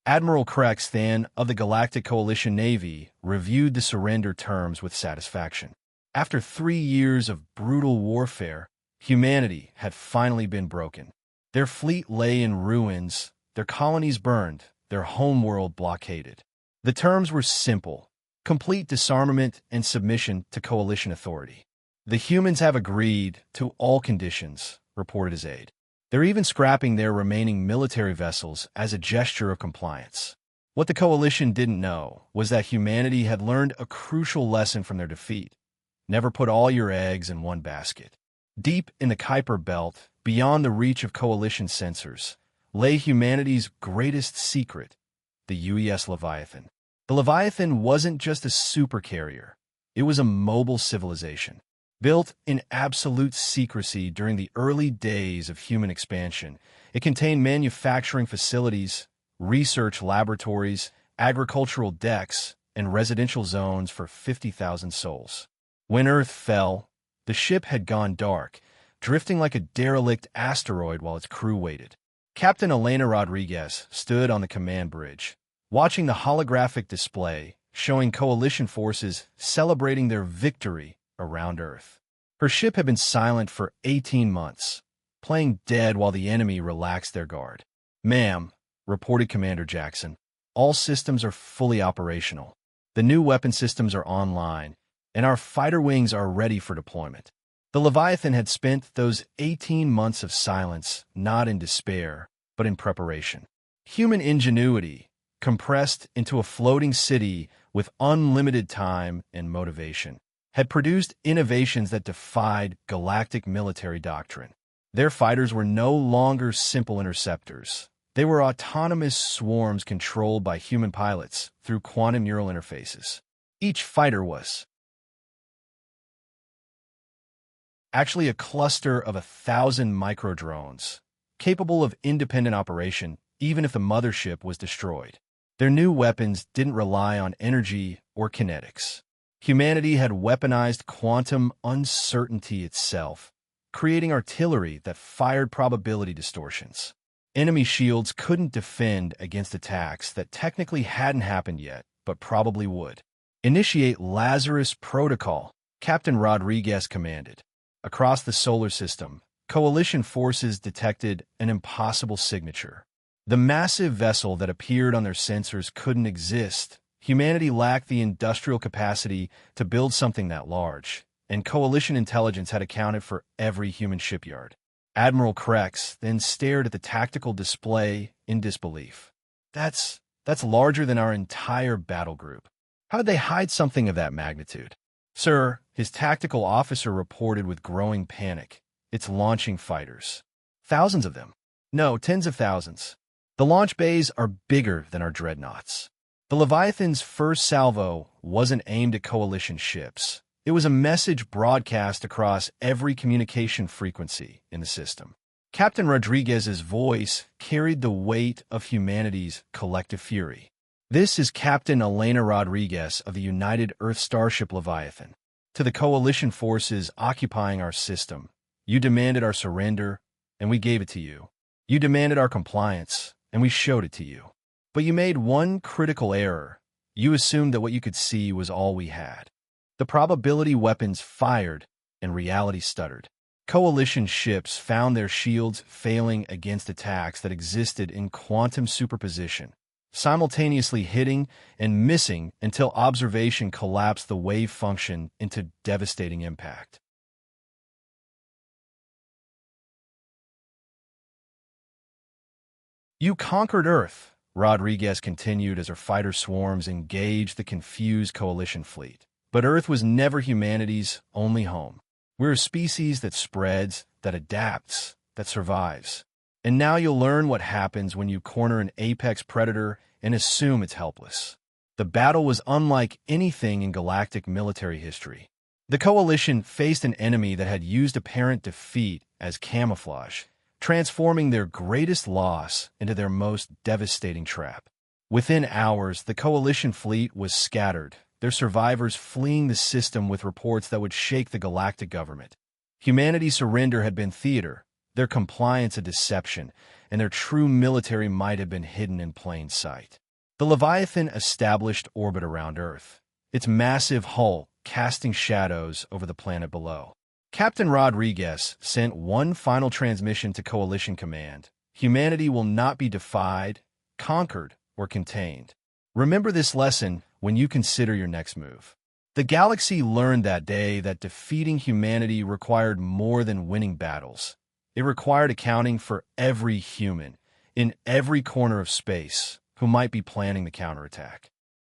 Admiral Krex, then, of the Galactic Coalition Navy, reviewed the surrender terms with satisfaction. After 3 years of brutal warfare, humanity had finally been broken. Their fleet lay in ruins, their colonies burned, their homeworld blockaded. The terms were simple: complete disarmament and submission to Coalition authority. "The humans have agreed to all conditions," reported his aide. "They're even scrapping their remaining military vessels as a gesture of compliance." What the Coalition didn't know was that humanity had learned a crucial lesson from their defeat. Never put all your eggs in one basket. Deep in the Kuiper Belt, beyond the reach of Coalition sensors, lay humanity's greatest secret, the UES Leviathan. The Leviathan wasn't just a supercarrier. It was a mobile civilization. Built in absolute secrecy during the early days of human expansion, it contained manufacturing facilities, research laboratories, agricultural decks, and residential zones for 50,000 souls. When Earth fell, the ship had gone dark, drifting like a derelict asteroid while its crew waited. Captain Elena Rodriguez stood on the command bridge, watching the holographic display showing Coalition forces celebrating their victory around Earth. Her ship had been silent for 18 months, playing dead while the enemy relaxed their guard. "Ma'am," reported Commander Jackson, "all systems are fully operational. The new weapon systems are online, and our fighter wings are ready for deployment." The Leviathan had spent those 18 months of silence not in despair, but in preparation. Human ingenuity, compressed into a floating city with unlimited time and motivation, had produced innovations that defied galactic military doctrine. Their fighters were no longer simple interceptors. They were autonomous swarms controlled by human pilots through quantum neural interfaces. Each fighter was actually a cluster of 1,000 microdrones, capable of independent operation even if the mothership was destroyed. Their new weapons didn't rely on energy or kinetics. Humanity had weaponized quantum uncertainty itself, creating artillery that fired probability distortions. Enemy shields couldn't defend against attacks that technically hadn't happened yet, but probably would. "Initiate Lazarus Protocol," Captain Rodriguez commanded. Across the solar system, Coalition forces detected an impossible signature. The massive vessel that appeared on their sensors couldn't exist. Humanity lacked the industrial capacity to build something that large, and Coalition intelligence had accounted for every human shipyard. Admiral Krex then stared at the tactical display in disbelief. That's larger than our entire battle group. How did they hide something of that magnitude?" "Sir," his tactical officer reported with growing panic, "it's launching fighters. Thousands of them. No, tens of thousands. The launch bays are bigger than our dreadnoughts." The Leviathan's first salvo wasn't aimed at Coalition ships. It was a message broadcast across every communication frequency in the system. Captain Rodriguez's voice carried the weight of humanity's collective fury. "This is Captain Elena Rodriguez of the United Earth Starship Leviathan. To the Coalition forces occupying our system, you demanded our surrender, and we gave it to you. You demanded our compliance, and we showed it to you. But you made one critical error. You assumed that what you could see was all we had. The probability weapons fired, and reality stuttered. Coalition ships found their shields failing against attacks that existed in quantum superposition, simultaneously hitting and missing until observation collapsed the wave function into devastating impact. "You conquered Earth," Rodriguez continued as her fighter swarms engaged the confused Coalition fleet. "But Earth was never humanity's only home. We're a species that spreads, that adapts, that survives. And now you'll learn what happens when you corner an apex predator and assume it's helpless." The battle was unlike anything in galactic military history. The Coalition faced an enemy that had used apparent defeat as camouflage, transforming their greatest loss into their most devastating trap. Within hours, the Coalition fleet was scattered, their survivors fleeing the system with reports that would shake the galactic government. Humanity's surrender had been theater, their compliance a deception, and their true military might have been hidden in plain sight. The Leviathan established orbit around Earth, its massive hull casting shadows over the planet below. Captain Rodriguez sent one final transmission to Coalition Command. Humanity will not be defied, conquered, or contained. Remember this lesson when you consider your next move. The galaxy learned that day that defeating humanity required more than winning battles. It required accounting for every human, in every corner of space, who might be planning the counterattack.